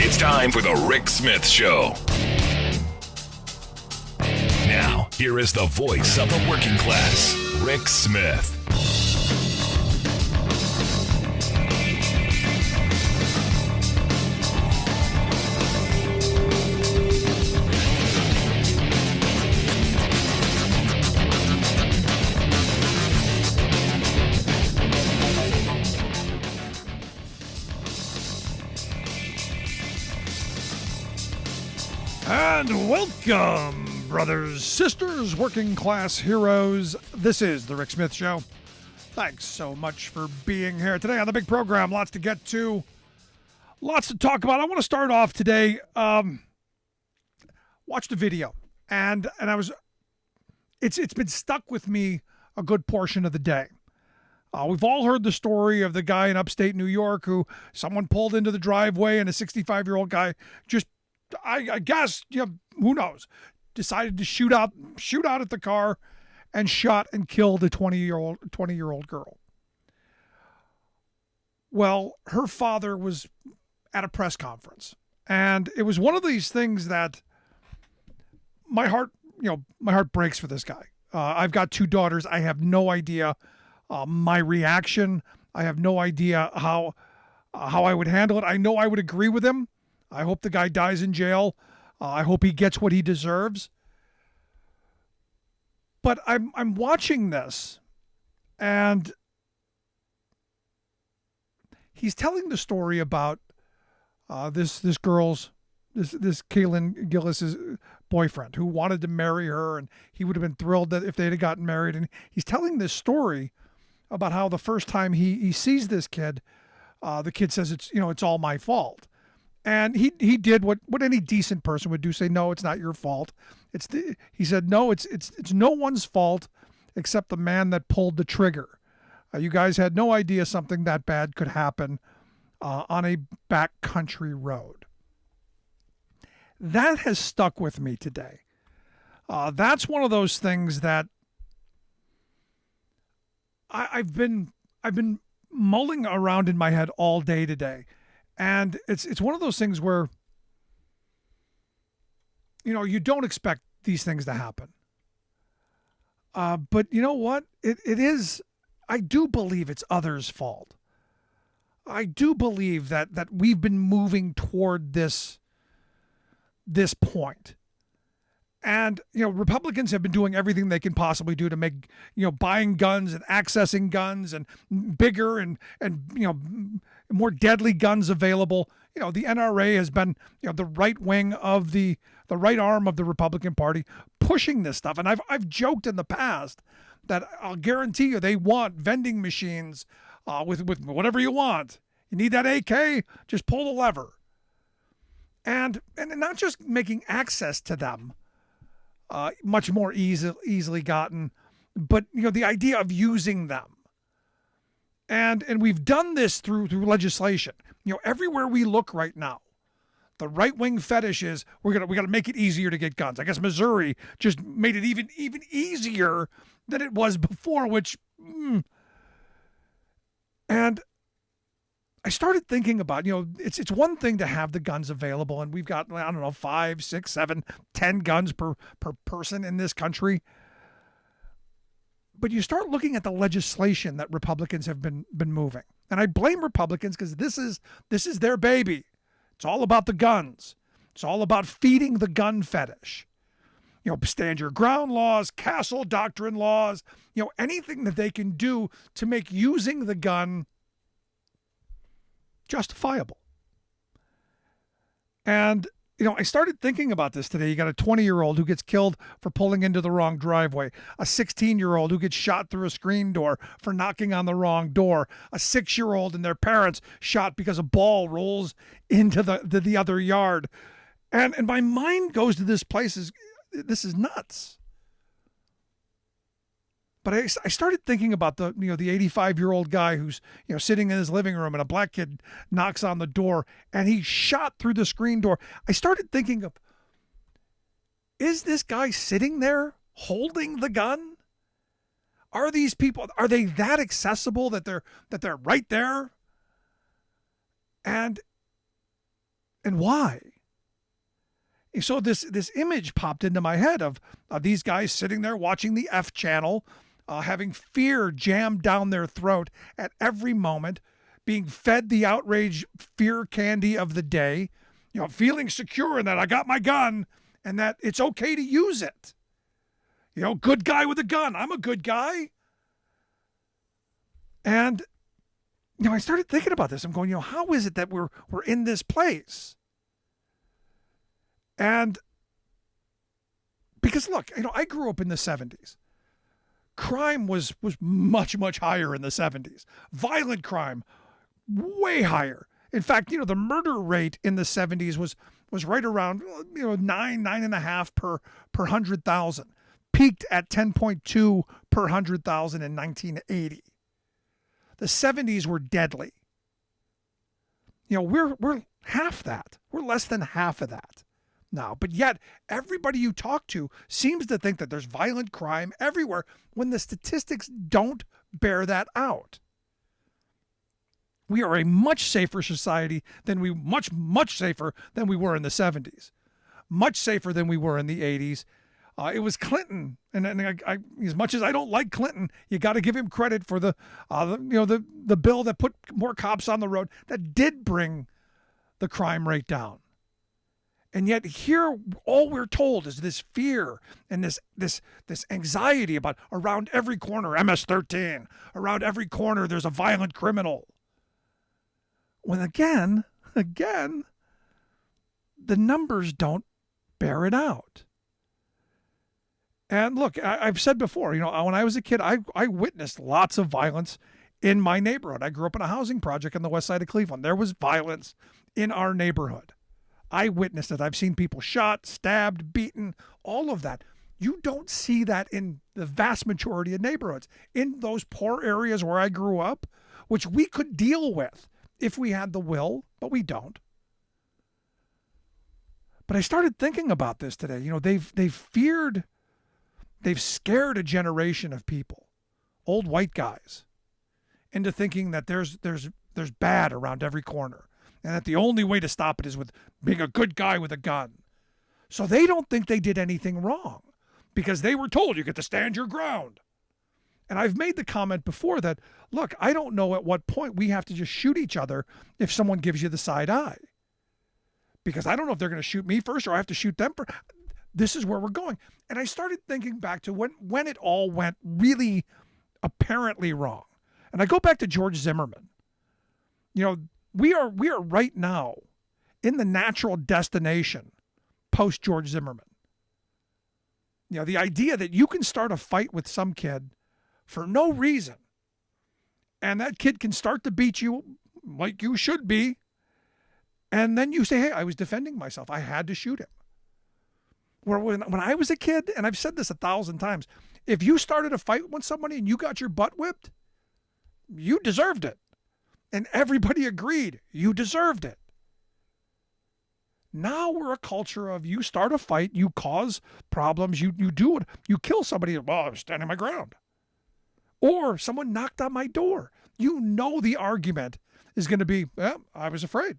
It's time for the Rick Smith Show. Now, here is the voice of the working class, Rick Smith. And welcome, brothers, sisters, working class heroes. This is the Rick Smith Show. Thanks so much for being here today on the big program. Lots to get to, lots to talk about. I want to start off today. Watched a video, and I was. It's been stuck with me a good portion of the day. We've all heard the story of the guy in upstate New York who someone pulled into the driveway, and a 65-year-old guy just. I guess, who knows, decided to shoot out at the car and shot and killed a 20-year-old girl. Well, her father was at a press conference, and it was one of these things that my heart breaks for this guy. I've got two daughters. I have no idea my reaction. I have no idea how I would handle it. I know I would agree with him. I hope the guy dies in jail. I hope he gets what he deserves. But I'm watching this, and he's telling the story about this Kaylin Gillis's boyfriend who wanted to marry her, and he would have been thrilled that if they'd have gotten married. And he's telling this story about how the first time he sees this kid, the kid says it's all my fault. And he did what any decent person would do, say, no, it's not your fault. He said, no, it's no one's fault except the man that pulled the trigger. You guys had no idea something that bad could happen on a backcountry road. That has stuck with me today. That's one of those things that I've been mulling around in my head all day today. And it's one of those things where, you don't expect these things to happen. But you know what? It is, I do believe it's others' fault. I do believe that we've been moving toward this point. And, Republicans have been doing everything they can possibly do to make, buying guns and accessing guns and bigger and more deadly guns available. The NRA has been, the right wing of the right arm of the Republican Party pushing this stuff. And I've joked in the past that I'll guarantee you they want vending machines with whatever you want. You need that AK? Just pull the lever. And not just making access to them much more easily gotten, but the idea of using them, and we've done this through legislation. Everywhere we look right now, the right wing fetish is we got to make it easier to get guns. I guess Missouri just made it even easier than it was before, which, and I started thinking about, it's one thing to have the guns available, and we've got, 5, 6, 7, 10 guns per person in this country. But you start looking at the legislation that Republicans have been moving. And I blame Republicans because this is their baby. It's all about the guns. It's all about feeding the gun fetish. Stand your ground laws, castle doctrine laws, anything that they can do to make using the gun justifiable. And, I started thinking about this today. You got a 20-year-old who gets killed for pulling into the wrong driveway, a 16-year-old who gets shot through a screen door for knocking on the wrong door, a 6-year-old and their parents shot because a ball rolls into the other yard. And my mind goes to this place. This is nuts. But I started thinking about the 85-year-old guy who's, sitting in his living room and a black kid knocks on the door and he's shot through the screen door. I started thinking of, is this guy sitting there holding the gun? Are these people, are they that accessible that they're right there? And And why? And so this image popped into my head of these guys sitting there watching the F channel, having fear jammed down their throat at every moment, being fed the outrage fear candy of the day, feeling secure in that I got my gun and that it's okay to use it. Good guy with a gun. I'm a good guy. And I started thinking about this. I'm going, how is it that we're in this place? And because look, I grew up in the 70s. Crime was much, much higher in the 70s. Violent crime, way higher. In fact, the murder rate in the 70s was right around 9.5 per 100,000. Peaked at 10.2 per 100,000 in 1980. The 70s were deadly. We're half that. We're less than half of that now. But yet, everybody you talk to seems to think that there's violent crime everywhere when the statistics don't bear that out. We are a much safer society than much safer than we were in the 70s. Much safer than we were in the 80s. It was Clinton, and I, as much as I don't like Clinton, you got to give him credit for the bill that put more cops on the road that did bring the crime rate down. And yet here, all we're told is this fear and this anxiety about around every corner, MS-13, around every corner there's a violent criminal. When again, the numbers don't bear it out. And look, I've said before, when I was a kid, I witnessed lots of violence in my neighborhood. I grew up in a housing project on the west side of Cleveland. There was violence in our neighborhood. I witnessed it. I've seen people shot, stabbed, beaten, all of that. You don't see that in the vast majority of neighborhoods. In those poor areas where I grew up, which we could deal with if we had the will, but we don't. But I started thinking about this today. They've scared a generation of people, old white guys, into thinking that there's bad around every corner and that the only way to stop it is with being a good guy with a gun. So they don't think they did anything wrong because they were told you get to stand your ground. And I've made the comment before that, look, I don't know at what point we have to just shoot each other if someone gives you the side eye. Because I don't know if they're going to shoot me first or I have to shoot them first. This is where we're going. And I started thinking back to when it all went really apparently wrong. And I go back to George Zimmerman. We are right now in the natural destination post George Zimmerman. The idea that you can start a fight with some kid for no reason, and that kid can start to beat you like you should be, and then you say, hey, I was defending myself. I had to shoot him. When I was a kid, and I've said this 1,000 times, if you started a fight with somebody and you got your butt whipped, you deserved it. And everybody agreed you deserved it. Now we're a culture of you start a fight, you cause problems, you do it, you kill somebody, well, I was standing my ground. Or someone knocked on my door. The argument is going to be, I was afraid.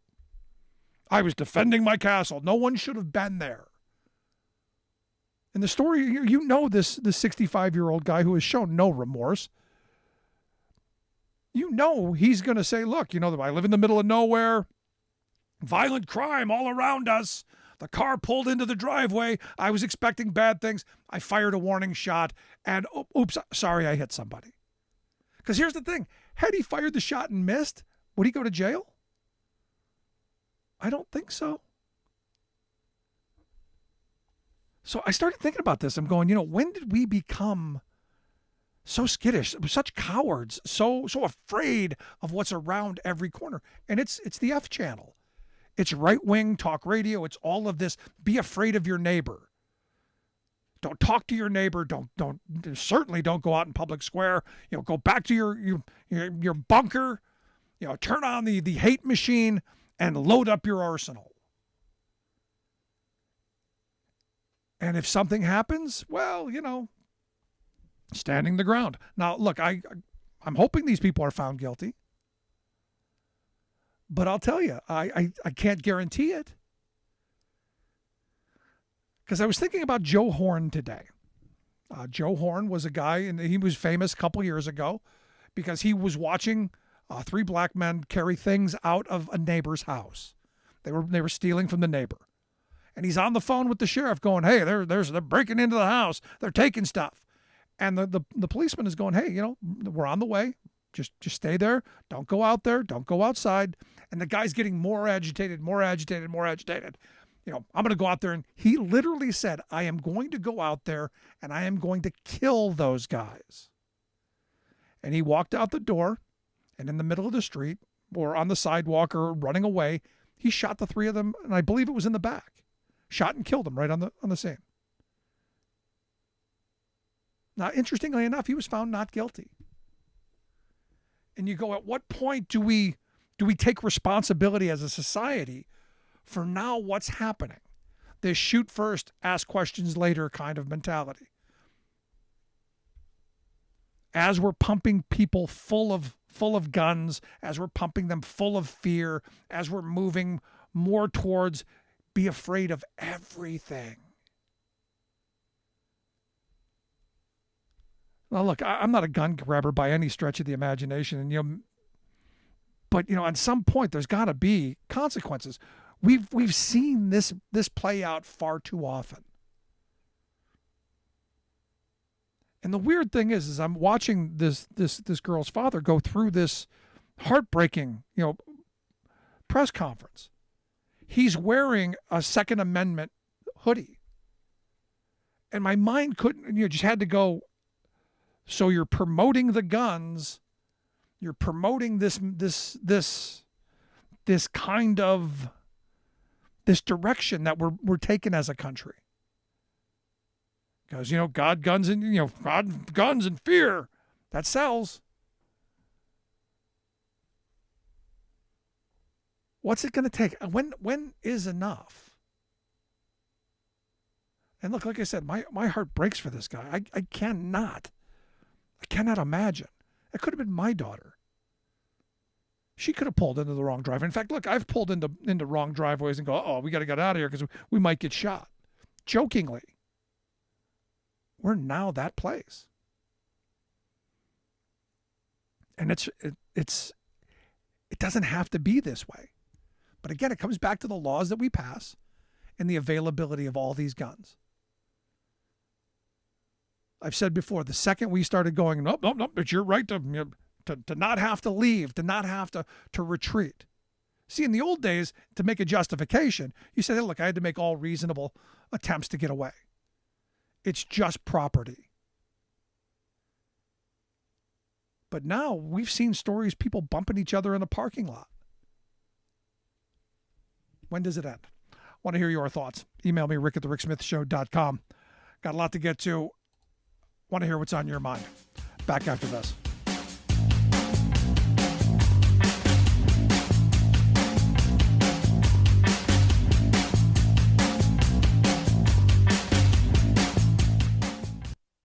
I was defending my castle. No one should have been there. And the story, this 65-year-old guy who has shown no remorse. He's going to say, look, I live in the middle of nowhere. Violent crime all around us. The car pulled into the driveway. I was expecting bad things. I fired a warning shot and oops, sorry, I hit somebody. Because here's the thing. Had he fired the shot and missed, would he go to jail? I don't think so. So I started thinking about this. I'm going, when did we become so skittish, such cowards, so afraid of what's around every corner? And it's the F channel. It's right-wing talk radio. It's all of this. Be afraid of your neighbor. Don't talk to your neighbor. Certainly don't go out in public square. Go back to your bunker. Turn on the hate machine and load up your arsenal. And if something happens, well, standing the ground. Now, look, I'm hoping these people are found guilty. But I'll tell you, I can't guarantee it. because I was thinking about Joe Horn today. Joe Horn was a guy, and he was famous a couple years ago because he was watching three black men carry things out of a neighbor's house. They were stealing from the neighbor. And he's on the phone with the sheriff going, hey, they're breaking into the house. They're taking stuff. And the policeman is going, hey, we're on the way. Just stay there. Don't go out there. Don't go outside. And the guy's getting more agitated. I'm going to go out there. And he literally said, I am going to go out there and I am going to kill those guys. And he walked out the door, and in the middle of the street or on the sidewalk or running away, he shot the three of them. And I believe it was in the back. Shot and killed them right on the scene. Now, interestingly enough, he was found not guilty. And you go, at what point do we take responsibility as a society for now what's happening? This shoot first, ask questions later kind of mentality. As we're pumping people full of guns, as we're pumping them full of fear, as we're moving more towards be afraid of everything. Now, look, I'm not a gun grabber by any stretch of the imagination, and but at some point there's got to be consequences. We've seen this play out far too often. And the weird thing is I'm watching this girl's father go through this heartbreaking, press conference. He's wearing a Second Amendment hoodie. And my mind couldn't, just had to go, so you're promoting the guns, you're promoting this kind of, this direction that we're taking as a country. Because, God, guns, and fear, that sells. What's it going to take? When is enough? And look, like I said, my heart breaks for this guy. I cannot imagine. It could have been my daughter. She could have pulled into the wrong driveway. In fact, look, I've pulled into wrong driveways and go, we got to get out of here because we might get shot. Jokingly. We're now that place. And it doesn't have to be this way. But again, it comes back to the laws that we pass and the availability of all these guns. I've said before, the second we started going, nope, it's your right to not have to leave, to not have to retreat. See, in the old days, to make a justification, you said, hey, look, I had to make all reasonable attempts to get away. It's just property. But now we've seen stories, people bumping each other in a parking lot. When does it end? Want to hear your thoughts. Email me, rick@thericksmithshow.com. Got a lot to get to. Want to hear what's on your mind. Back after this.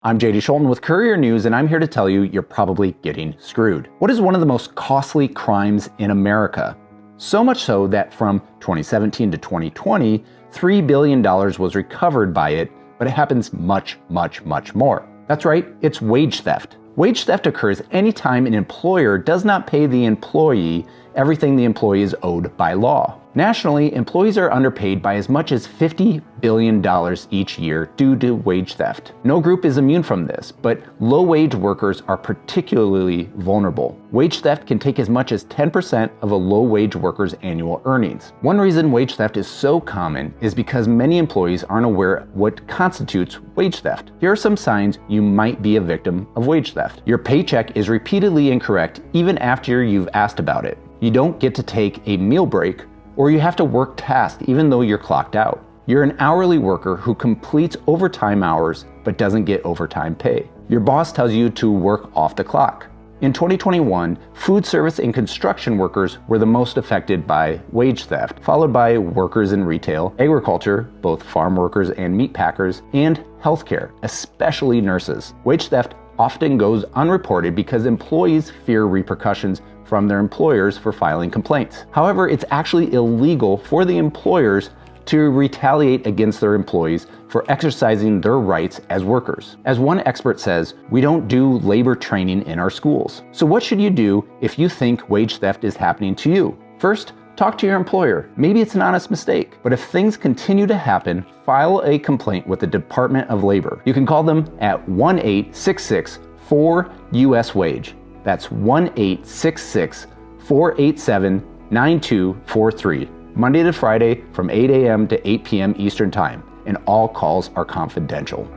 I'm JD Schulten with Courier News, and I'm here to tell you you're probably getting screwed. What is one of the most costly crimes in America? So much so that from 2017 to 2020, $3 billion was recovered by it, but it happens much, much, much more. That's right, it's wage theft. Wage theft occurs anytime an employer does not pay the employee everything the employee is owed by law. Nationally, employees are underpaid by as much as $50 billion each year due to wage theft. No group is immune from this, but low-wage workers are particularly vulnerable. Wage theft can take as much as 10% of a low-wage worker's annual earnings. One reason wage theft is so common is because many employees aren't aware what constitutes wage theft. Here are some signs you might be a victim of wage theft. Your paycheck is repeatedly incorrect even after you've asked about it. You don't get to take a meal break, or you have to work tasks even though you're clocked out. You're an hourly worker who completes overtime hours but doesn't get overtime pay. Your boss tells you to work off the clock. In 2021, food service and construction workers were the most affected by wage theft, followed by workers in retail, agriculture, both farm workers and meat packers, and healthcare, especially nurses. Wage theft often goes unreported because employees fear repercussions from their employers for filing complaints. However, it's actually illegal for the employers to retaliate against their employees for exercising their rights as workers. As one expert says, we don't do labor training in our schools. So what should you do if you think wage theft is happening to you? First, talk to your employer. Maybe it's an honest mistake, but if things continue to happen, file a complaint with the Department of Labor. You can call them at 1-866-4-US-WAGE. That's 1-866-487-9243. Monday to Friday from 8 a.m. to 8 p.m. Eastern Time, and all calls are confidential.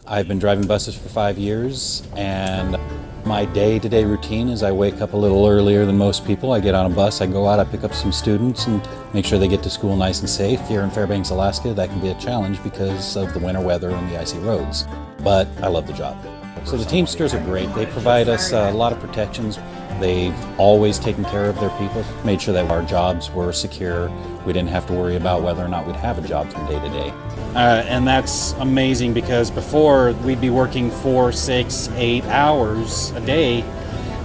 I've been driving buses for 5 years, and my day-to-day routine is I wake up a little earlier than most people. I get on a bus, I go out, I pick up some students and make sure they get to school nice and safe. Here in Fairbanks, Alaska, that can be a challenge because of the winter weather and the icy roads, but I love the job. So the Teamsters are great. They provide us a lot of protections. They've always taken care of their people, made sure that our jobs were secure. We didn't have to worry about whether or not we'd have a job from day to day. And that's amazing because before we'd be working 4, 6, 8 hours a day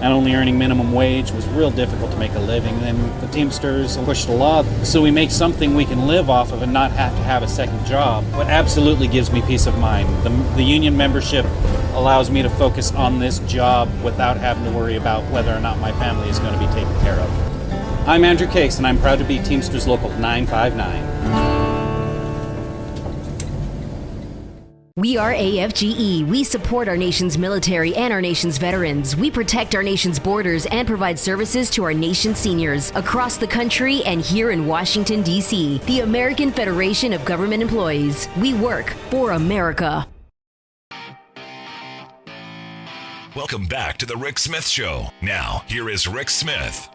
and only earning minimum wage was real difficult to make a living. And the Teamsters pushed a lot so we make something we can live off of and not have to have a second job. What absolutely gives me peace of mind, the union membership allows me to focus on this job without having to worry about whether or not my family is going to be taken care of. I'm Andrew Case, and I'm proud to be Teamsters Local 959. We are AFGE. We support our nation's military and our nation's veterans. We protect our nation's borders and provide services to our nation's seniors across the country and here in Washington, D.C. The American Federation of Government Employees. We work for America. Welcome back to the Rick Smith Show. Now, here is Rick Smith.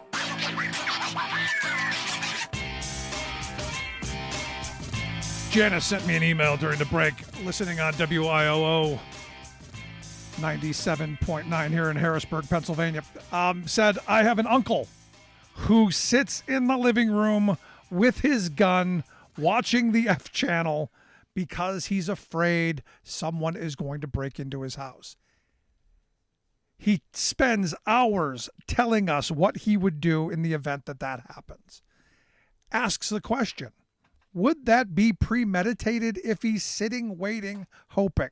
Janice sent me an email during the break, listening on WIOO 97.9 here in Harrisburg, Pennsylvania. Said, I have an uncle who sits in the living room with his gun watching the F channel because he's afraid someone is going to break into his house. He spends hours telling us what he would do in the event that happens. Asks the question, would that be premeditated if he's sitting, waiting, hoping?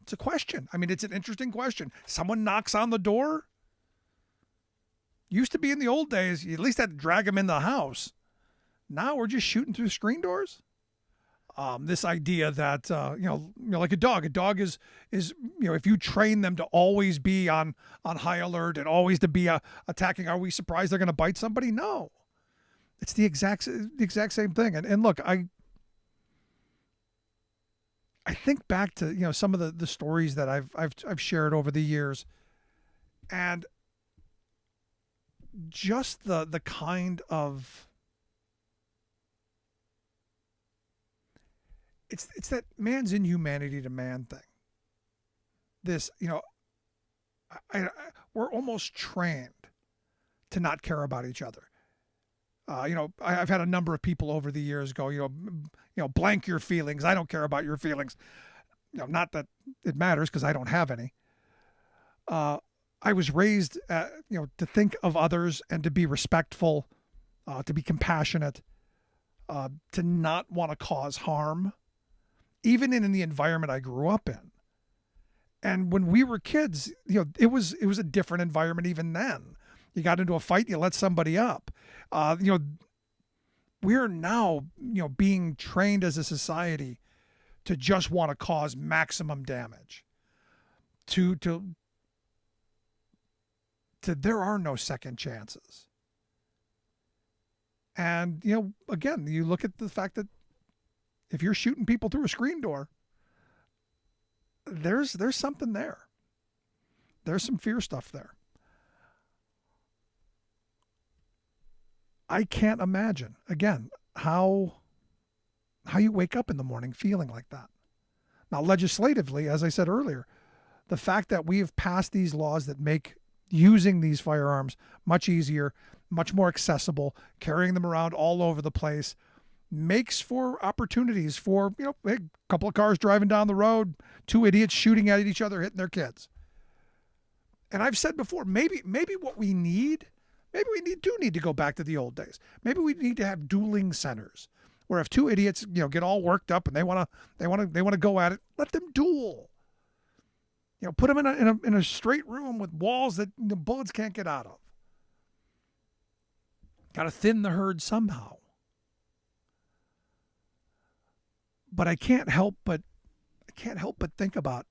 It's a question. I mean, it's an interesting question. Someone knocks on the door. Used to be in the old days, you at least had to drag him in the house. Now we're just shooting through screen doors. This idea that, like a dog is, if you train them to always be on high alert and always to be attacking, are we surprised they're going to bite somebody? No, it's the exact same thing. And look, I think back to, some of the stories that I've shared over the years, and just the kind of, It's that man's inhumanity to man thing. This, we're almost trained to not care about each other. I've had a number of people over the years go, blank your feelings. I don't care about your feelings. Not that it matters because I don't have any. I was raised, to think of others and to be respectful, to be compassionate, to not want to cause harm. Even in the environment I grew up in. And when we were kids, it was a different environment even then. You got into a fight, you let somebody up. We're now, being trained as a society to just want to cause maximum damage. To there are no second chances. And, again, you look at the fact that if you're shooting people through a screen door, there's something there. There's some fear stuff there. I can't imagine, again, how you wake up in the morning feeling like that. Now, legislatively, as I said earlier, the fact that we have passed these laws that make using these firearms much easier, much more accessible, carrying them around all over the place, makes for opportunities for, a couple of cars driving down the road, two idiots shooting at each other, hitting their kids. And I've said before, maybe what we need Maybe we do need to go back to the old days. Maybe we need to have dueling centers where if two idiots, get all worked up and they want to go at it, let them duel. Put them in a straight room with walls that the bullets can't get out of. Got to thin the herd somehow. But I can't help but think about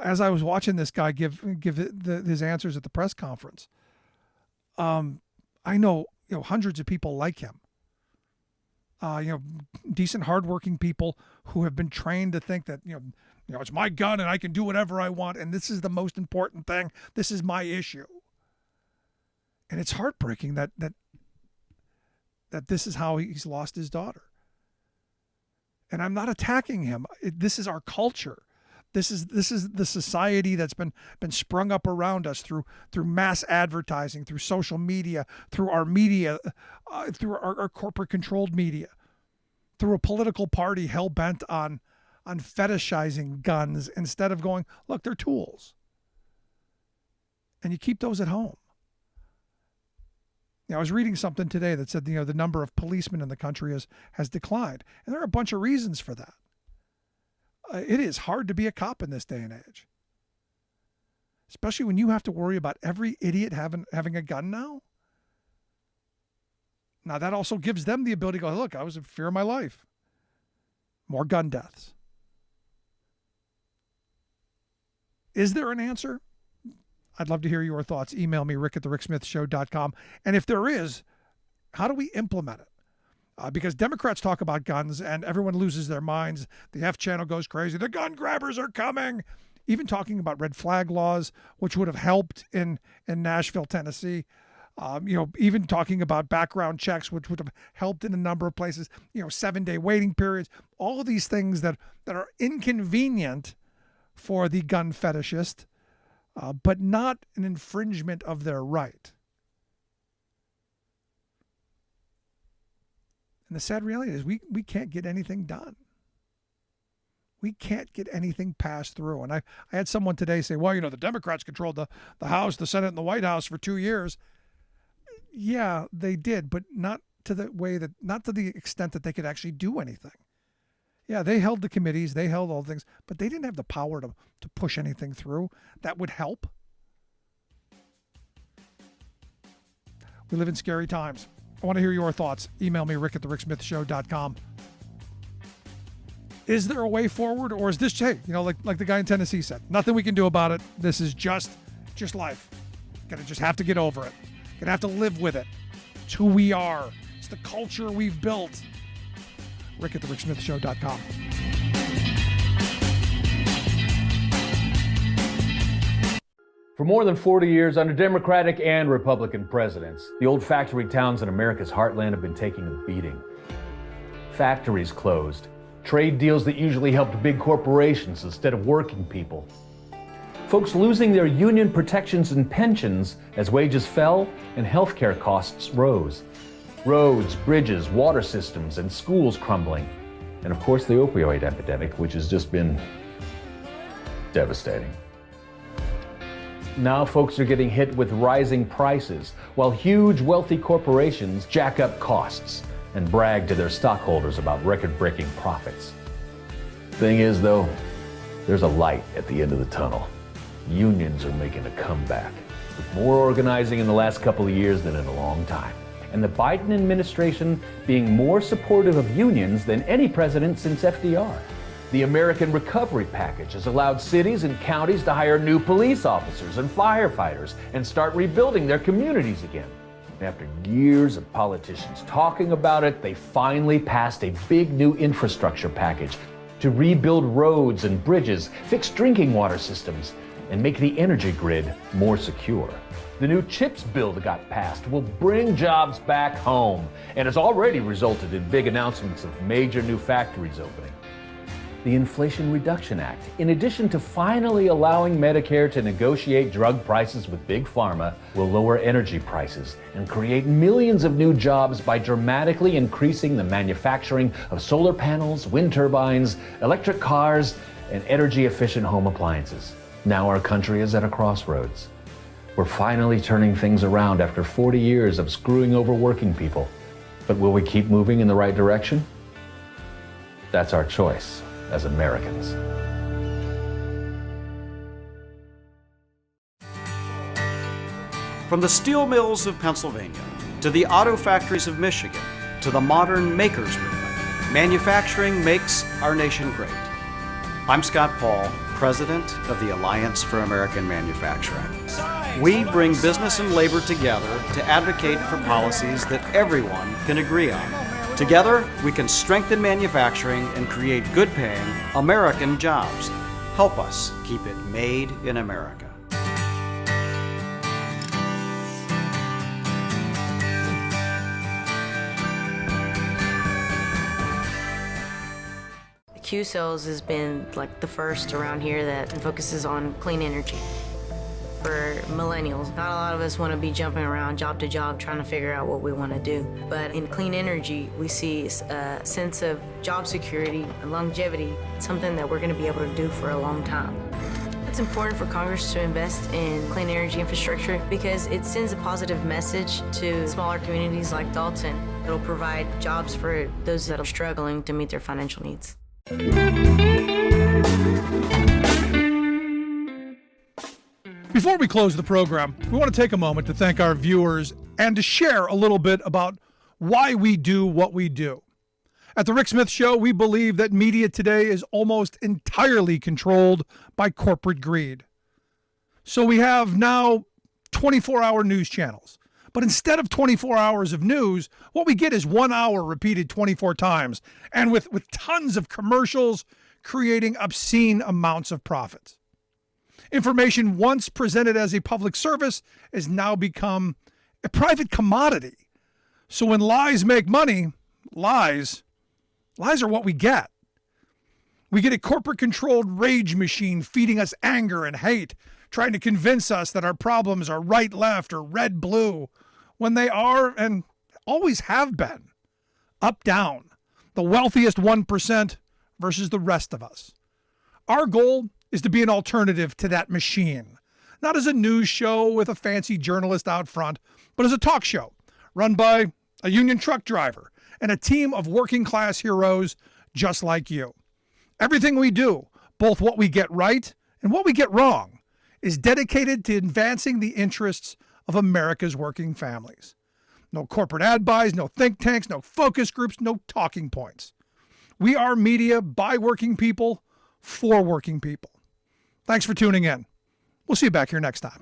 as I was watching this guy give his answers at the press conference. I know hundreds of people like him. Decent, hardworking people who have been trained to think that it's my gun and I can do whatever I want and this is the most important thing. This is my issue. And it's heartbreaking that this is how he's lost his daughter. And I'm not attacking him. This is our culture. This is the society that's been sprung up around us through mass advertising, through social media, through our media, through our corporate controlled media, through a political party hell bent on fetishizing guns instead of going, look, they're tools. And you keep those at home. I was reading something today that said, the number of policemen in the country has declined. And there are a bunch of reasons for that. It is hard to be a cop in this day and age. Especially when you have to worry about every idiot having a gun now. Now, that also gives them the ability to go, look, I was in fear of my life. More gun deaths. Is there an answer? I'd love to hear your thoughts. Email me, rick@thericksmithshow.com. And if there is, how do we implement it? Because Democrats talk about guns and everyone loses their minds. The F channel goes crazy. The gun grabbers are coming. Even talking about red flag laws, which would have helped in Nashville, Tennessee. Even talking about background checks, which would have helped in a number of places. 7-day waiting periods. All of these things that are inconvenient for the gun fetishist, but not an infringement of their right. And the sad reality is we can't get anything done. We can't get anything passed through. And I had someone today say, well, the Democrats controlled the House, the Senate, and the White House for 2 years. Yeah, they did, but not to the extent that they could actually do anything. Yeah, they held the committees, they held all the things, but they didn't have the power to push anything through that would help. We live in scary times. I want to hear your thoughts. Email me, rick@thericksmithshow.com. Is there a way forward, or is this, hey, like the guy in Tennessee said, nothing we can do about it. This is just life. Gonna just have to get over it. Gonna have to live with it. It's who we are. It's the culture we've built. rick@thericksmithshow.com. For more than 40 years, under Democratic and Republican presidents, the old factory towns in America's heartland have been taking a beating. Factories closed, trade deals that usually helped big corporations instead of working people. Folks losing their union protections and pensions as wages fell and healthcare costs rose. Roads, bridges, water systems, and schools crumbling. And of course, the opioid epidemic, which has just been devastating. Now folks are getting hit with rising prices, while huge wealthy corporations jack up costs and brag to their stockholders about record-breaking profits. Thing is, though, there's a light at the end of the tunnel. Unions are making a comeback, with more organizing in the last couple of years than in a long time. And the Biden administration being more supportive of unions than any president since FDR. The American Recovery Package has allowed cities and counties to hire new police officers and firefighters and start rebuilding their communities again. After years of politicians talking about it, they finally passed a big new infrastructure package to rebuild roads and bridges, fix drinking water systems, and make the energy grid more secure. The new CHIPS bill that got passed will bring jobs back home and has already resulted in big announcements of major new factories opening. The Inflation Reduction Act, in addition to finally allowing Medicare to negotiate drug prices with Big Pharma, will lower energy prices and create millions of new jobs by dramatically increasing the manufacturing of solar panels, wind turbines, electric cars, and energy-efficient home appliances. Now our country is at a crossroads. We're finally turning things around after 40 years of screwing over working people. But will we keep moving in the right direction? That's our choice as Americans. From the steel mills of Pennsylvania, to the auto factories of Michigan, to the modern makers movement, manufacturing makes our nation great. I'm Scott Paul, President of the Alliance for American Manufacturing. We bring business and labor together to advocate for policies that everyone can agree on. Together, we can strengthen manufacturing and create good-paying American jobs. Help us keep it made in America. Q-Cells has been like the first around here that focuses on clean energy. For millennials, not a lot of us want to be jumping around job to job trying to figure out what we want to do. But in clean energy, we see a sense of job security and longevity, something that we're going to be able to do for a long time. It's important for Congress to invest in clean energy infrastructure because it sends a positive message to smaller communities like Dalton. It'll provide jobs for those that are struggling to meet their financial needs. Before we close the program, we want to take a moment to thank our viewers and to share a little bit about why we do what we do. At the Rick Smith Show, we believe that media today is almost entirely controlled by corporate greed. So we have now 24-hour news channels. But instead of 24 hours of news, what we get is 1 hour repeated 24 times, and with tons of commercials creating obscene amounts of profits. Information once presented as a public service has now become a private commodity. So when lies make money, lies are what we get. We get a corporate-controlled rage machine feeding us anger and hate, trying to convince us that our problems are right-left or red-blue, when they are and always have been up-down, the wealthiest 1% versus the rest of us. Our goal is to be an alternative to that machine, not as a news show with a fancy journalist out front, but as a talk show run by a union truck driver and a team of working-class heroes just like you. Everything we do, both what we get right and what we get wrong, is dedicated to advancing the interests of America's working families. No corporate ad buys, no think tanks, no focus groups, no talking points. We are media by working people, for working people. Thanks for tuning in. We'll see you back here next time.